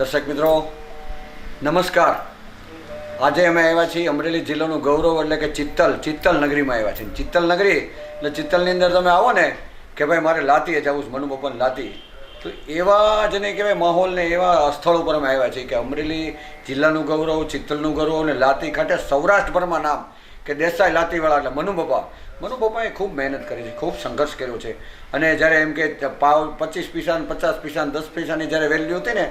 દર્શક મિત્રો નમસ્કાર. આજે અમે આવ્યા છીએ અમરેલી જિલ્લાનું ગૌરવ એટલે કે ચિત્તલ નગરીમાં આવ્યા છીએ. ચિત્તલ નગરી એટલે ચિત્તલની અંદર તમે આવો ને કે ભાઈ મારે લાતીએ જવું છે, મનુબપ્પાને લાતી, તો એવા જ નહીં કહેવાય માહોલને એવા સ્થળ ઉપર અમે આવ્યા છીએ કે અમરેલી જિલ્લાનું ગૌરવ, ચિત્તલનું ગૌરવ અને લાતી ખાતે સૌરાષ્ટ્રભરમાં નામ કે દેસાઈ લાતીવાળા એટલે મનુબપ્પાએ ખૂબ મહેનત કરી છે, ખૂબ સંઘર્ષ કર્યો છે. અને જ્યારે એમ કે પાવ 25 પૈસા 50 પૈસા 10 પૈસાની જ્યારે વેલ્યુ હતી ને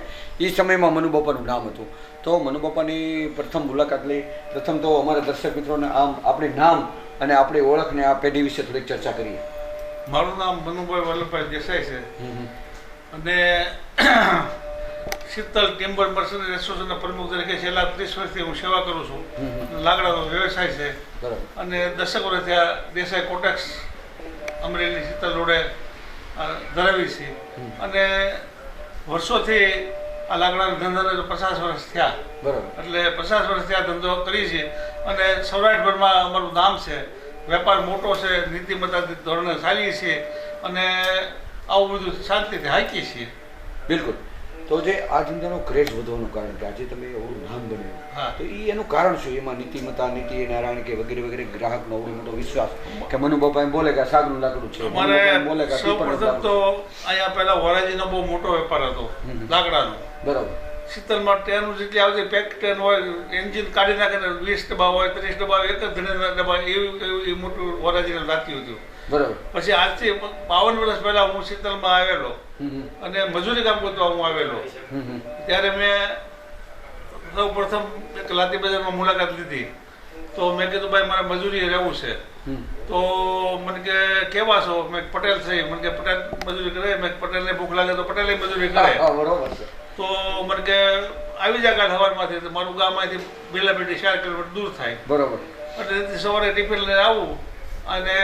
એ સમયમાં મનુબપ્પાનું નામ હતું. તો મનુબપ્પાની પ્રથમ મુલાકાત લઈ, પ્રથમ તો અમારા દર્શક મિત્રોને આમ આપણી નામ અને આપણી ઓળખને આ પેઢી વિશે થોડીક ચર્ચા કરીએ. મારું નામ મનુભાઈ વલ્લભભાઈ દેસાઈ છે અને શીતલ ટિમ્બર મર્સનરી એસોસિએશનના પ્રમુખ તરીકે છેલ્લા 30 વર્ષથી હું સેવા કરું છું. લાકડાનો વ્યવસાય છે અને દશક વર્ષ ત્યાં દેસાઈ કોટેક્સ અમરેલી શીતલ રોડે ધરાવી છે અને વર્ષોથી આ લાકડાના ધંધાને 50 વર્ષ થયા. એટલે 50 વર્ષ ત્યાં ધંધો કરી છે અને સૌરાષ્ટ્રભરમાં અમારું નામ છે. વેપાર મોટો છે, નીતિમત્તા ધોરણે ચાલીએ છીએ અને આવું બધું શાંતિથી હાંકીએ છીએ. બિલકુલ. તો જે આ ધંધાનો ક્રેઝ વધવાનું કારણ કે આજે તમે એવું નામ બન્યું, તો એનું કારણ શું? એમાં નીતિમત્તા, નીતિ નારાયણ કે વગેરે વગેરે ગ્રાહકનો અવડો મોટો વિશ્વાસ કે મનુબપ્પા એમ બોલે કે સાગનું લાકડું છે, બોલે કે સૌપ્રથમ તો અહીંયા પહેલા વરાજીનો બહુ મોટો વેપાર હતો લાકડાનો. બરાબર. શીતલમાં ટ્રેન જેટલી આવતી પેક ટ્રેન હોય, એન્જિન કાઢી નાખે 20 ડબ્બા હોય, 30 ડબ્બા હોય, એક જ ધણીના ડબ્બા, એવું મોટું વરાજીને લાગતું હતું. બરાબર. પછી આજથી 52 વર્ષ પહેલા હું શીતલમાં આવેલો અને મજૂરી કામ કરતો હું આવેલો. ત્યારે મેં સૌ પ્રથમ એક લાતી બજારમાં મુલાકાત લીધી. તો મેં કીધું ભાઈ મારે મજૂરી રહેવું છે. તો મને કે કેવા છો? મેં પટેલ છે. મને કે પટેલ મજૂરી કરે? મેં પટેલને ભૂખ લાગે તો પટેલે મજૂરી કરે. બરોબર છે. તો મને કે આવી જાય કાલ સવારમાંથી, મારું ગામ અહીંથી બેલાપેટી 4 કિલોમીટર દૂર થાય. બરોબર. એટલે સવારે ટિફિન લઈને આવું અને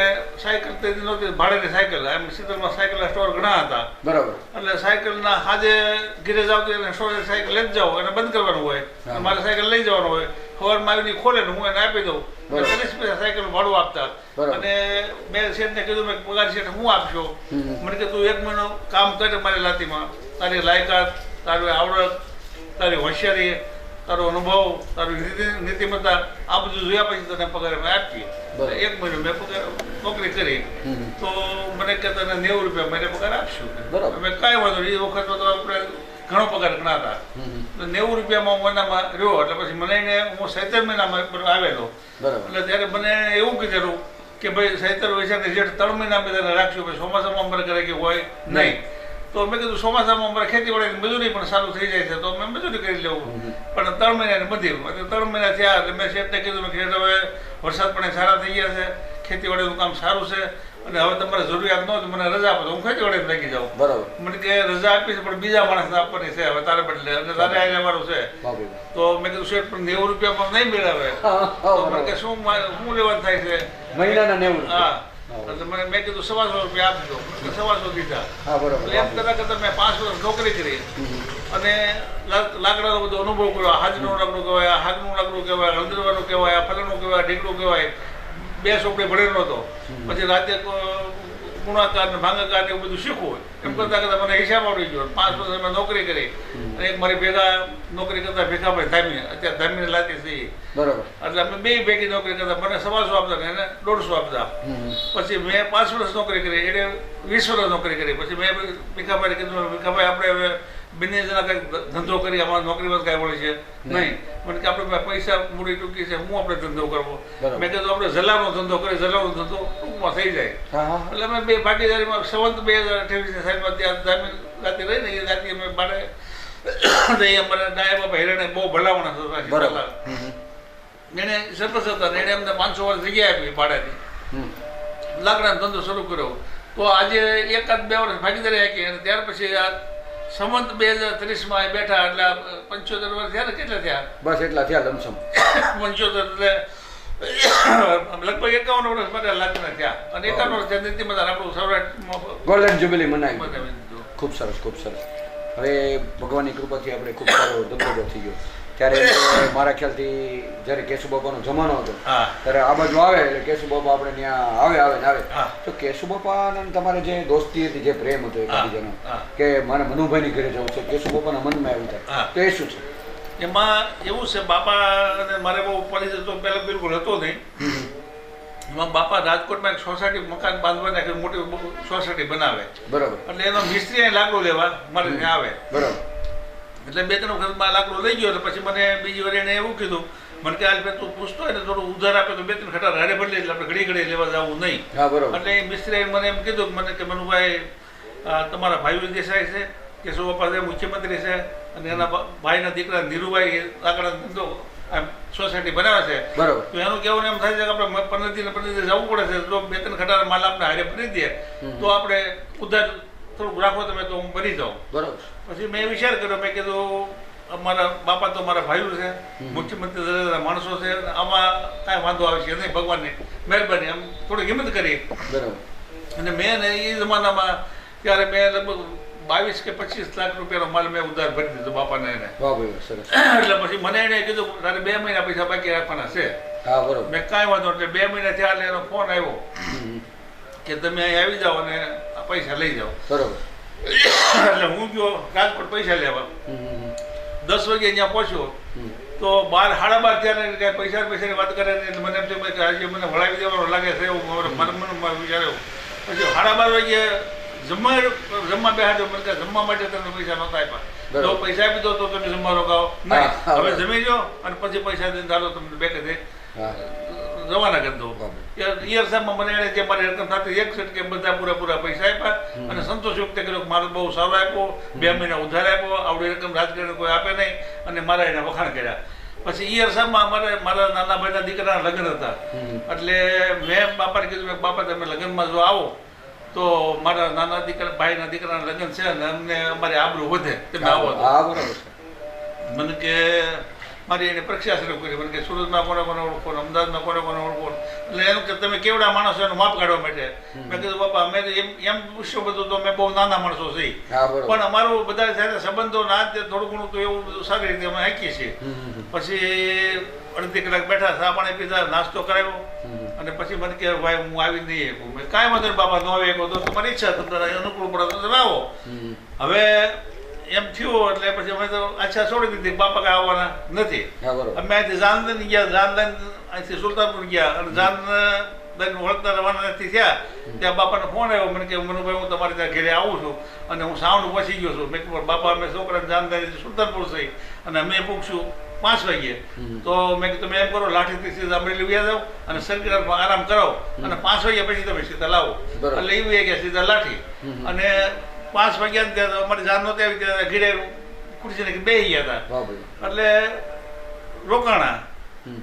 સાયકલ તે નહોતી, ભાડેની સાયકલ. એમ શીતલમાં સાયકલના સ્ટોર ઘણા હતા. બરાબર. એટલે સાયકલના સાંજે ઘરે જાવ તો એને સ્ટોરે સાયકલ લઈ જ જાઓ અને બંધ કરવાનું હોય, મારે સાયકલ લઈ જવાનું હોય. સવારમાં આવીને ખોલે ને હું એને આપી દઉં. 30 પૈસા સાયકલ ભાડું આપતા. અને મેં શેઠને કીધું મેં પગાર શેઠ હું આપશો? મને કે તું 1 મહિનો કામ કરે મારી લાતીમાં, તારી લાયકાત, તારી આવડત, તારી હોશિયારી, તારો અનુભવ, તારી નીતિમત્તા, આ બધું જોયા પછી તને પગાર અમે આપીએ. 1 મહિનો મેં પગાર નોકરી કરી તો મને કે તને 90 રૂપિયા મહિને પગાર આપશું. અમે કાંઈ વાંધો નહીં. એ વખતમાં તો આપણે ઘણો પગાર ગણાતા. 90 રૂપિયામાં મહિનામાં રહ્યો. એટલે પછી મને હું 17 મહિનામાં આવેલો. એટલે ત્યારે મને એવું કીધેલું કે ભાઈ 17 વર્ષની જેઠ 3 મહિના અમે તને રાખશું, ભાઈ ચોમાસામાં અમારે ઘરે કે હોય નહીં. તો મેં કીધું ચોમાસામાં અમારે ખેતીવાડીની મજૂરી પણ સારું થઈ જાય છે તો અમે મજૂરી કરી લેવું. પણ 3 મહિનાની બધી 3 મહિના થયા એટલે મેં શેઠને કીધું મેં હવે વરસાદ પણ સારા થઈ ગયા છે, ખેતીવાડીનું કામ સારું છે અને હવે તમારે જરૂરિયાત ન હોય મને રજા આપો તો હું ખેતીવાડીને લાગી જાઉં. બરાબર. મને કે રજા આપી છે પણ બીજા માણસને આપવાની છે હવે તારે બદલે, અને તારે અહીંયા અમારું છે. તો મેં કીધું શેઠ પણ 90 રૂપિયા પણ નહીં મેળવે તો મને કે શું લેવાનું થાય છે મહિનાના 90? હા. એટલે મેં કીધું 125 રૂપિયા આપજો. 125 દીધા. એમ કરતા મેં 5 વર્ષ નોકરી કરી અને લાકડાનો બધો અનુભવ કર્યો. હાજરનું લાકડું કહેવાય, હાગનું લાકડું કહેવાય, હળદરવાનું કહેવાય, ફલાણું કહેવાય, ઢીકડું કહેવાય. 2 ચોપડી ભણેલો હતો. પછી રાતે ગુણાકાર ને ભાંગાકાર ને એવું બધું શીખવું. એમ કરતા કરતા મને હિસાબ આવડી ગયો. 5 વર્ષ મેં નોકરી કરી અને એક મારી ભેગા નોકરી કરતા ભેખાભાઈ ધામી, અત્યારે ધામીને લાતી થઈ. બરાબર. એટલે અમે 2 ભેગી નોકરી કરતા. મને 125 આપતા ને એને 150 આપતા. પછી મેં 5 વર્ષ નોકરી કરી, એને 20 વર્ષ નોકરી કરી. પછી મેં ભીખાભાઈને કીધું ભીખાભાઈ આપણે હવે બંને જણા કંઈક ધંધો કરી, અમારા નોકરીમાં કાંઈ વળે છે નહીં. મને કે આપણે પૈસા મૂડી ટૂંકી છે, હું આપણે ધંધો કરવો? મેં કીધું આપણે જલાનો ધંધો કરીએ, જલાનો ધંધો ટૂંકમાં થઈ જાય. એટલે અમે 2 ભાગીદારીમાં સંવત 2028 સાઈડમાં ત્યાં જામીન રાતી રહી ને એ રાતી અમે બારે અમારે ડાયા બાપા હિરાણે બહુ ભલામણ હતા. એને સરપંચ હતા ને એને અમને 500 વર્ષ જગ્યા આપી ભાડાની. લાકડાનો ધંધો શરૂ કર્યો. તો આજે 1-2 વર્ષ ભાગીદારી આપી અને ત્યાર પછી આ સંવત 2030માં બેઠા એટલે 75 વર્ષ થયા ને? કેટલા થયા? બસ એટલા થયા લમસમ 75. એટલે લગભગ 51 વર્ષ માટે લાગના થયા અને 51 વર્ષ નીતિમત્તા આપણું સૌરાષ્ટ્રમાં ગોલ્ડન જ્યુબિલી મનાવી. ખૂબ સરસ, ખૂબ સરસ. હવે ભગવાનની કૃપાથી આપણે ખૂબ સારો ધંધો થઈ ગયો. ત્યારે મારા ખ્યાલથી જ્યારે કેશુ બાપાનો જમાનો હતો હા ત્યારે આ બાજુ આવે એટલે કેશુ બાપા આપણે ત્યાં આવે ને આવે હા. તો કેશુ બાપાને તમારે જે દોસ્તી હતી, જે પ્રેમ હતો એકબીજાનો, હા. કે મારે મનુભાઈની ઘરે જવું છે, કેશુ બાપાના મનમાં એવું થાય, હા. તો એ શું છે? એમાં એવું છે, બાપા અને મારે બહુ પરિચય તો પહેલા બિલકુલ હતો નહીં. એમાં બાપા રાજકોટમાં એક સોસાયટી મકાન બાંધવાના એક મોટી સોસાયટી બનાવે, બરાબર, એટલે એનો મિસ્ત્રી અહીં લાકડું લેવા મારે ત્યાં આવે. બરાબર, એટલે 2-3 વખત લાકડું લઈ ગયો. એટલે પછી મને બીજી વાર એને એવું કીધું, મને કે આ તું પૂછતો હોય ને થોડું ઉધાર આપે તો 2-3 ખટા હારે બદલે, એટલે આપણે ઘડી લેવા જવું નહીં. હા, બરાબર. એટલે મિસ્ત્રીએ મને એમ કીધું કે મનુભાઈ, તમારા ભાઈ દેસાઈ છે, કેશુ બાપા મુખ્યમંત્રી છે, અને એના ભાઈના દીકરા નીરુભાઈ લાકડા ધંધો સોસાયટી બનાવે છે, બરાબર. તો એનું કહેવું એમ થાય છે કે આપણે 15 દિવસ જવું પડે છે, તો 2-3 ખટા માલ આપણે હારે ભરી દે તો આપણે ઉધાર થોડુંક રાખો તમે, તો હું ભરી જાઉં. બરાબર. પછી મેં વિચાર કર્યો, મેં કીધું અમારા બાપા તો મારા ભાઈઓ છે, મુખ્યમંત્રી માણસો છે, આમાં કાંઈ વાંધો આવે છે નહીં, ભગવાનની મહેરબાની. આમ થોડી હિંમત કરી. બરાબર. અને મેં ને એ જમાનામાં ત્યારે મેં લગભગ 22 કે 25 લાખ રૂપિયાનો માલ મેં ઉધાર ભરી દીધો બાપાને એને. વાહ ભાઈ, સરસ. એટલે પછી મને એને કીધું તારે 2 મહિના પૈસા બાકી રાખવાના છે. હા, બરાબર. મેં કાંઈ વાંધો એટલે 2 મહિના થયા એટલે એનો ફોન આવ્યો કે તમે અહીં આવી જાઓ અને આ પૈસા લઈ જાઓ. બરાબર. એટલે હું ગયો રાજકોટ પૈસા લેવા. 10 વાગે અહીંયા પહોંચ્યો તો 12-12:30 થયા, કાંઈ પૈસાની વાત કરે ને મને એમ થયું કે આજે મને વળાવી દેવાનો લાગે છે, એવું મનમાં વિચાર્યું. પછી 12:30 વાગે જમવા બેહાડ્યો. મને કે જમવા માટે તમને પૈસા નહોતા આપ્યા, જો પૈસા આપી દો તો તમે જમવા રોકાવો નહીં, હવે જમી લો અને પછી પૈસા દઈને ચાલો તમને બેઠે રવાના કરી દો. ઈયરસામાં મને એને જે મારી રકમ થતી એક સેટ કે બધા પૂરા પૈસા આપ્યા અને સંતોષ વ્યક્ત કર્યો કે મારો બહુ સારો આપ્યો, 2 મહિના ઉધાર આપ્યો, આવડી રકમ રાજકારણ કોઈ આપે નહીં, અને મારા એના વખાણ કર્યા. પછી ઈયરસામાં મારા નાના ભાઈના દીકરાના લગ્ન હતા, એટલે મેં બાપાને કીધું બાપા તમે લગ્નમાં જો આવો તો મારા નાના ભાઈના દીકરાના લગ્ન છે અને અમને અમારી આબરૂ વધે, તમે આવો. મને કે મારી એને પરીક્ષા શરૂ કરી. મને કે સુરતમાં કોને ઓળખો, અમદાવાદમાં કોને ઓળખો, એટલે એમ કે તમે કેવડા માણસો એનું માપ કાઢવા માટે. મેં કીધું બાપા અમે તો એમ પૂછ્યું બધું તો અમે બહુ નાના માણસો છીએ, પણ અમારું બધા સાથે સંબંધો ના થોડું ઘણું તો એવું સારી રીતે અમે હાંકીએ છીએ. પછી અડધી કલાક બેઠા, ચા પાણી પીધા, નાસ્તો કરાવ્યો, અને પછી મને કે ભાઈ હું આવી નહીં શકું. કાંઈ વાંધો નહીં બાપા, ન આવી શકો તો તમારી ઈચ્છા, તમને અનુકૂળ પડે તો તમે આવો. હવે એમ થયું એટલે પછી અમે તો આછા છોડી દીધી, બાપા કાંઈ આવવાના નથી. અમે અહીંથી જાનદાન ગયા, જાનદાન અહીંથી સુલતાનપુર ગયા, અને જાનદાન વળતા રવાના નથી થયા ત્યાં બાપાનો ફોન આવ્યો. મને કે મનુભાઈ હું તમારે ત્યાં ઘરે આવું છું અને હું સાવનું પહોંચી ગયો છું. મેં કીધું બાપા અમે છોકરાને જાનદાન સુલતાનપુર થઈ અને અમે પૂછશું 5 વાગે, તો મેં કીધું તમે એમ કરો લાઠીથી સીધા અમરેલી વ્યા જાઓ અને સરકારમાં આરામ કરાવો અને 5 વાગ્યા પછી તમે સીધા લાવો. એટલે એ વ્યા ગયા સીધા લાઠી, અને 5 વાગ્યા ત્યાં અમારી જાન નહોતી આવી, ત્યાં ઘીરે ખુરશીને બેસી ગયા હતા. એટલે રોકાણા,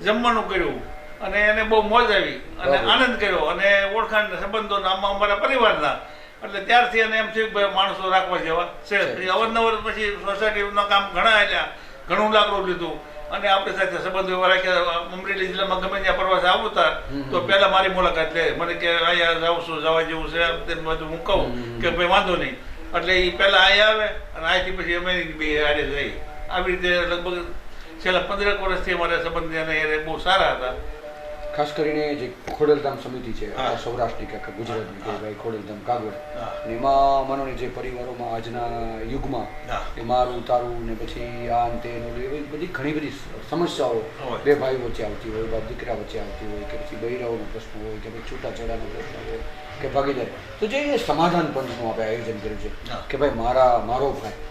જમવાનું કર્યું અને એને બહુ મોજ આવી અને આનંદ કર્યો અને ઓળખાણ સંબંધો આમાં અમારા પરિવારના. એટલે ત્યારથી એને એમ થયું કે માણસો રાખવા જેવા છે. અવારનવાર પછી સોસાયટીના કામ ઘણા આવ્યા, ઘણું લાકડું લીધું અને આપણી સાથે સંબંધો એવા રાખ્યા. અમરેલી જિલ્લામાં ગમે ત્યાં પ્રવાસે આવતા તો પહેલા મારી મુલાકાત લે, મને કે અહીંયા જાઉં છું, જવા જેવું છે તેમ બધું હું કહું કે ભાઈ વાંધો નહીં. એટલે એ પહેલાં અહીંયા આવે અને અહીંથી પછી અમે બે હારે જઈ. આવી રીતે લગભગ છેલ્લા 15 વર્ષથી અમારા સંબંધ એને બહુ સારા હતા. ખાસ કરીને જે ખોડલધામ સમિતિ છે સૌરાષ્ટ્રની કે ગુજરાતની કે ભાઈ ખોડલધામ કાગળ, એમાં માનો જે પરિવારોમાં આજના યુગમાં એ મારું તારું ને પછી આ તે એવી બધી ઘણી બધી સમસ્યાઓ બે ભાઈ વચ્ચે આવતી હોય, બાપ દીકરા વચ્ચે આવતી હોય, કે પછી બૈરાઓનો પ્રશ્ન હોય, કે પછી છૂટાછેડાનો પ્રશ્ન હોય કે ભાગીદારી, તો જે સમાધાન પંચનું આપણે આયોજન કર્યું છે કે ભાઈ મારો ભાઈ,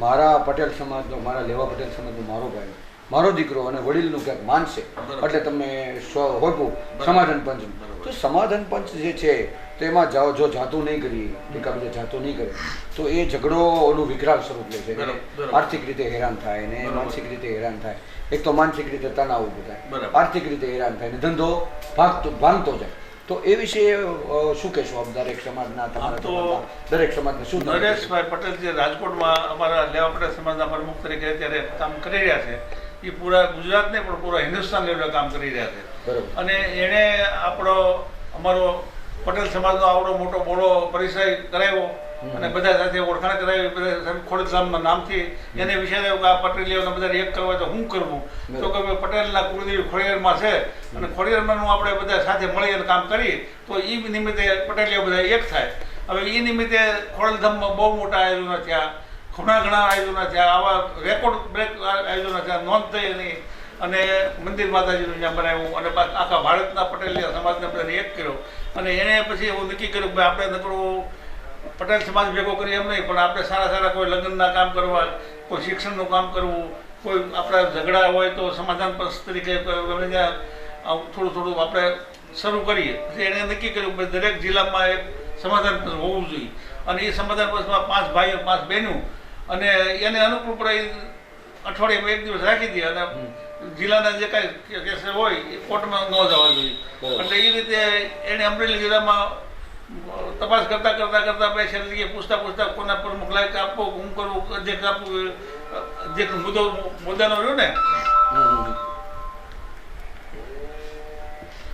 મારા પટેલ સમાજનો, મારા લેવા પટેલ સમાજનો મારો ભાઈ, મારો દીકરો અને વડીલનું ક્યાંક માનશે એટલે તમને હોપું સમાધાન પંચ. તો સમાધાન પંચ જે છે તો એમાં જો જાતું નહીં કરીએ, એકાબીજા જાતું નહીં કરે તો એ ઝઘડોનું વિકરાળ સ્વરૂપ લે છે. આર્થિક રીતે હેરાન થાય ને માનસિક રીતે હેરાન થાય. એક તો માનસિક રીતે તણાવ ઊભો થાય, આર્થિક રીતે હેરાન થાય ને ધંધો ભાંગતો જાય. તો એ વિશે શું કહેશો આપ દરેક સમાજના, તમારા દરેક સમાજને શું? નરેશભાઈ પટેલ જે રાજકોટમાં અમારા લેવા પટેલ સમાજના પ્રમુખ તરીકે અત્યારે કામ કરી રહ્યા છે, એ પૂરા ગુજરાત ને પણ પૂરા હિન્દુસ્તાન લેવલે કામ કરી રહ્યા છે. અને એણે અમારો પટેલ સમાજનો આવડો મોટો બોળો પરિચય કરાવ્યો અને બધા સાથે ઓળખાણ કરાવી, બધા ખોડલધામના નામથી એને વિચાર્યું કે આ પટેલીઓને બધા એક કરવા તો શું કરવું, તો કે ભાઈ પટેલના કુળદેવી ખોડિયારમાં છે અને ખોડિયારમાંનું આપણે બધા સાથે મળી અને કામ કરીએ તો એ નિમિત્તે પટેલીઓ બધા એક થાય. હવે એ નિમિત્તે ખોડલધામમાં બહુ મોટા આયોજનો થયા, ઘણા આયોજનો થયા, આવા રેકોર્ડ બ્રેક આયોજનો થયા, નોંધ થઈ એની, અને મંદિર માતાજીનું ત્યાં બનાવ્યું અને આખા ભારતના પટેલ સમાજને બધાને એક કર્યો. અને એણે પછી એવું નક્કી કર્યું કે આપણે નકરું પટેલ સમાજ ભેગો કરીએ એમ નહીં, પણ આપણે સારા કોઈ લગ્નના કામ કરવા, કોઈ શિક્ષણનું કામ કરવું, કોઈ આપણા ઝઘડા હોય તો સમાધાન પક્ષ તરીકે ગમે ત્યાં થોડું આપણે શરૂ કરીએ. પછી એણે નક્કી કર્યું કે દરેક જિલ્લામાં એક સમાધાન પક્ષ હોવું જોઈએ અને એ સમાધાન પક્ષમાં 5 ભાઈઓ 5 બહેનો અને એને અનુકૂળ પડે અઠવાડિયામાં એક દિવસ રાખી દે અને જિલ્લાના જે કાંઈ કેસ હોય એ કોર્ટમાં ન જવા જોઈએ. એટલે એ રીતે એણે અમરેલી જિલ્લામાં તપાસ કરતા બે શેરીએ પૂછતા કોના પ્રમુખ લાયક આપવો, હું કરવું, અધ્યક્ષ આપવું, જે મુદ્દાનો રહ્યો ને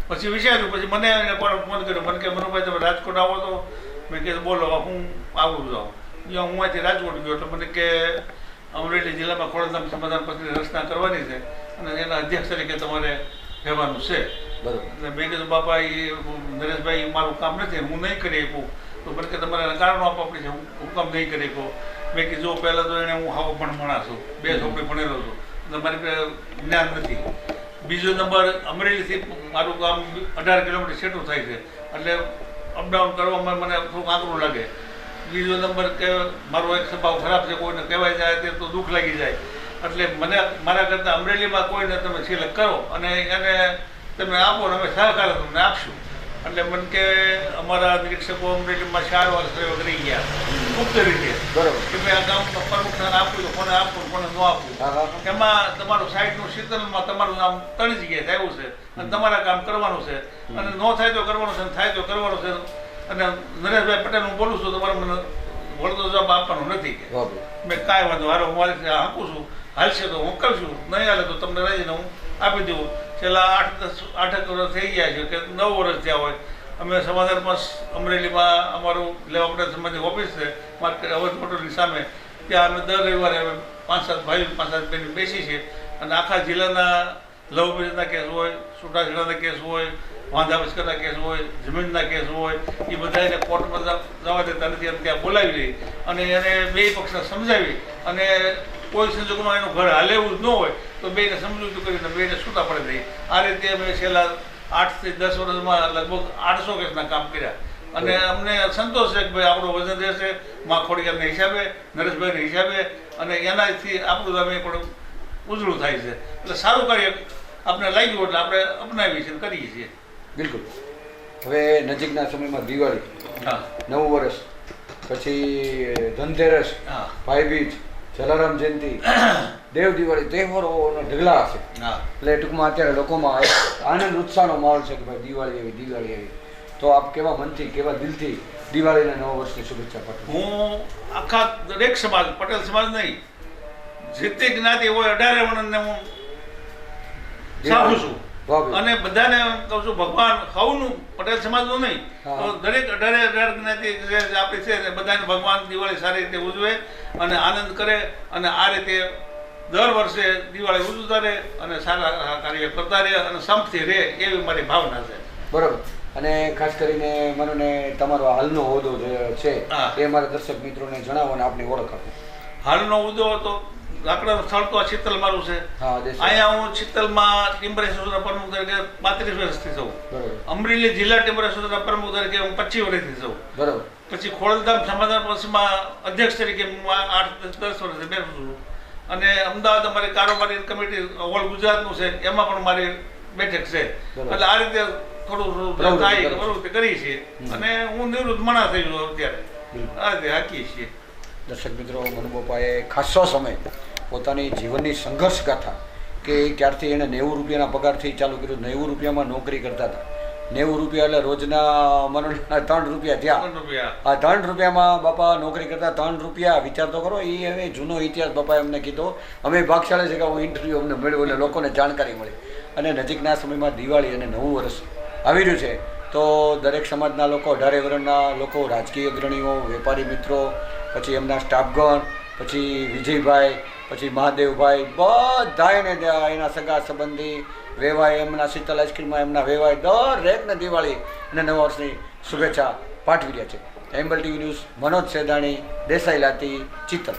પછી વિચાર્યું. પછી મને ફોન કર્યો, મને કે મનુભાઈ તમે રાજકોટ આવો તો મેં કીધું બોલો હું આવું જાઉં. જ્યાં હું અહીંથી રાજકોટ ગયો એટલે મને કે અમરેલી જિલ્લામાં ખોડલધામ સમાધાન પક્ષની રચના કરવાની છે અને એના અધ્યક્ષ તરીકે તમારે રહેવાનું છે. બરાબર. એટલે મેં કીધું બાપા એ નરેશભાઈ મારું કામ નથી, હું નહીં કરી શકું, તો મને કે તમારે કારણો આપવા પડશે, હું કામ નહીં કરી શકું. મેં કીધું જો પહેલાં તો એને હું હાવ પણ ભણા છું, 2 છોકરી ભણેલો છું એટલે મારી જ્ઞાન નથી. બીજો નંબર અમરેલીથી મારું ગામ 18 કિલોમીટર છેટું થાય છે એટલે અપડાઉન કરવામાં મને થોડુંક આકરું લાગે. બીજો નંબર કે મારો એક સ્વભાવ ખરાબ છે, કોઈને કહેવાય જાય તે તો દુઃખ લાગી જાય. એટલે મને મારા કરતાં અમરેલીમાં કોઈને તમે સિલેક્ટ કરો અને એને તમે આપો ને અમે સહકાર તમને આપશું. એટલે મને કે અમારા નિરીક્ષકો અમરેલીમાં 4 વર્ષ પ્રયોગ રહી ગયા મુક્ત રીતે. બરાબર. કે મેં આ ગામમાં પ્રમુખને આપું તો કોને આપવું કોને ન આપવું. એમાં તમારું સાઈડનું શીતલમાં તમારું નામ 3 જગ્યાએ આવ્યું છે અને તમારા કામ કરવાનું છે અને ન થાય તો કરવાનું છે, થાય તો કરવાનું છે. અને નરેશભાઈ પટેલ હું બોલું છું, તમારે મને વળતો જવાબ આપવાનો નથી. મેં કાંઈ વાંધો હારો હું મારી આપું છું, હાલશે તો હું કરશું, નહીં હાલે તો તમને રહીને હું આપી દઉં. છેલ્લા 8 વર્ષ થઈ ગયા છે કે 9 વર્ષ થયા હોય. અમે સમાધાન પક્ષ અમરેલીમાં અમારું લેવા પટેલ સમાજની ઓફિસ છે માર્કેટ અવધ મોટરની સામે, ત્યાં અમે દર રવિવારે અમે 5-7 ભાઈઓ 5-7 બહેનો બેસી છીએ અને આખા જિલ્લાના લવ મેરેજના કેસ હોય, છૂટાછેડાના કેસ હોય, વાંધા વચકરના કેસ હોય, જમીનના કેસ હોય, એ બધા એને કોર્ટમાં જવા દેતા નથી. અને ત્યાં બોલાવી લઈ અને એને 2 પક્ષને સમજાવી અને કોઈ સંજોગોમાં એનું ઘર હાલે એવું જ ન હોય તો બેને સમજૂતી કરીને બેને છૂટા પડી દઈએ. આ રીતે અમે છેલ્લા 8 થી 10 વર્ષમાં લગભગ 800 કેસના કામ કર્યા અને અમને સંતોષ છે કે ભાઈ આપણું વજન રહેશે મા ખોડિયારના હિસાબે, નરેશભાઈના હિસાબે અને એનાથી આપણું અમે પણ ઉજળું થાય છે. એટલે સારું કાર્ય આપણે લાગ્યું એટલે આપણે અપનાવીએ છીએ, કરીએ છીએ. બિલકુલ. હવે નજીકના સમયમાં દિવાળી, નવું વર્ષ, પછી ધનતેરસ, ભાઈબીજ, જલારામ જયંતિ, દેવ દિવાળી, તહેવારોના ઢગલા હશે. એટલે ટૂંકમાં અત્યારે લોકોમાં આનંદ ઉત્સાહનો માહોલ છે કે ભાઈ દિવાળી આવી. તો આપ કેવા મનથી કેવા દિલથી દિવાળીના નવા વર્ષની શુભેચ્છા પાઠવું? હું આખા દરેક સમાજ, પટેલ સમાજ નહીં, જેતે જ્ઞાતિ હોય 18 વર્ણને હું સારું છું અને બધાને કહું છું ભગવાન સૌનું, પટેલ સમાજનું નહીં તો દરેક 18 જ્ઞાતિ આપણી છે બધાને ભગવાન દિવાળી સારી રીતે ઉજવે અને આનંદ કરે અને આ રીતે દર વર્ષે દિવાળી ઉજવતા રહે અને સારા કાર્ય કરતા રહે અને સંપથી રહે એવી મારી ભાવના છે. બરાબર. અને ખાસ કરીને મને તમારો હાલનો હોદ્દો જે છે એ મારા દર્શક મિત્રોને જણાવો અને આપની ઓળખ આપો. હાલનો હોદ્દો તો લાકડાનું સ્થળ તો આ ચિત્તલ મારું છે. અહીંયા હું ચિત્તલમાં ટિમ્બર એસોસિએશનના પ્રમુખ તરીકે 35 વર્ષથી છું. અમરેલી જિલ્લા ટિમ્બર એસોસિએશનના પ્રમુખ તરીકે હું 25 વર્ષથી છું. બરાબર. પછી ખોડલધામ સમાધાન પક્ષમાં અધ્યક્ષ તરીકે હું 8-10 વર્ષથી બેઠું છું અને અમદાવાદ અમારી કારોબારી કમિટી ઓલ ગુજરાતનું છે એમાં પણ મારી બેઠક છે. એટલે આ રીતે થોડું થાય પ્રવૃત્તિ કરી છે અને હું નિવૃત્ત મણા થઈ ગયો અત્યારે આ રીતે હાકીએ છીએ. દર્શક મિત્રો, મનુબાપાએ ખાસો સમય પોતાની જીવનની સંઘર્ષ ગાથા કે ક્યારથી એણે 90 રૂપિયાના પગારથી ચાલુ કર્યું, 90 રૂપિયામાં નોકરી કરતા હતા. 90 રૂપિયા એટલે રોજના મને 3 રૂપિયા થયા. આ 3 રૂપિયામાં બાપા નોકરી કરતા 3 રૂપિયા વિચાર તો કરો. એ હવે જૂનો ઇતિહાસ બાપાએ અમને કીધો. અમે ભાગશાળી છે કે હું ઇન્ટરવ્યૂ અમને મળ્યું એટલે લોકોને જાણકારી મળી. અને નજીકના સમયમાં દિવાળી અને નવું વર્ષ આવી રહ્યું છે તો દરેક સમાજના લોકો 18 વર્ષના લોકો, રાજકીય અગ્રણીઓ, વેપારી મિત્રો, પછી એમના સ્ટાફગણ, પછી વિજયભાઈ, પછી મહાદેવભાઈ, બધાને એના સગા સંબંધી વેવાય એમના શીતલ આઈસ્ક્રીમમાં એમના વેવાય દરેકને દિવાળી અને નવા વર્ષની શુભેચ્છા પાઠવી રહ્યા છે. એમ્બલ ટીવી ન્યૂઝ, મનોજ સેદાણી, દેસાઈ લાતી, ચિત્તલ.